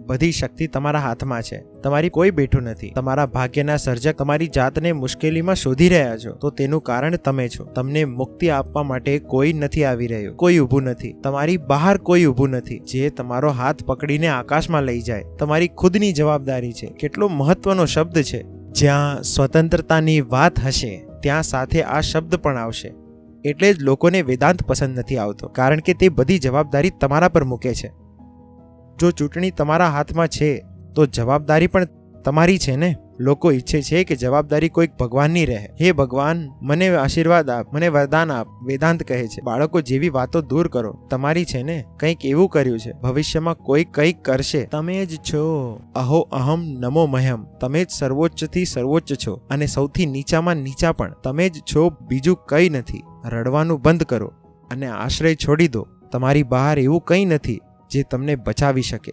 બધી શક્તિ તમારા હાથમાં છે. તમારી કોઈ બેઠું નથી. તમારા ભાગ્યના સર્જક તમારી જાતને મુશ્કેલીમાં શોધી રહ્યા છો તો તેનું કારણ તમે છો. તમને મુક્તિ આપવા માટે કોઈ નથી આવી રહ્યું, કોઈ ઊભું નથી. તમારી બહાર કોઈ ઊભું નથી જે તમારો હાથ પકડીને આકાશમાં લઈ જાય. તમારી ખુદની જવાબદારી છે. કેટલો મહત્વનો શબ્દ છે. જ્યાં સ્વતંત્રતાની વાત હશે ત્યાં સાથે આ શબ્દ પણ આવશે. એટલે જ લોકોને વેદાંત પસંદ નથી આવતો, કારણ કે તે બધી જવાબદારી તમારા પર મૂકે છે. જો ચૂંટણી તમારા હાથમાં છે તો જવાબદારી પણ તમારી છે ને. લોકો ઈચ્છે છે કે જવાબદારી કોઈક ભગવાનની રહે. હે ભગવાન, મને આશીર્વાદ આપ, મને વરદાન આપ. વેદાંત કહે છે બાળકો જેવી વાતો દૂર કરો. તમારી છે ને. કંઈક એવું કર્યું છે, ભવિષ્યમાં કોઈ કંઈક કરશે. તમે જ છો. અહો અહમ નમો મહ્યમ. તમે જ સર્વોચ્ચથી સર્વોચ્ચ છો અને સૌથી નીચામાં નીચા પણ તમે જ છો. બીજું કંઈ નથી. રડવાનું બંધ કરો અને આશ્રય છોડી દો. તમારી બહાર એવું કંઈ નથી જે તમને બચાવી શકે.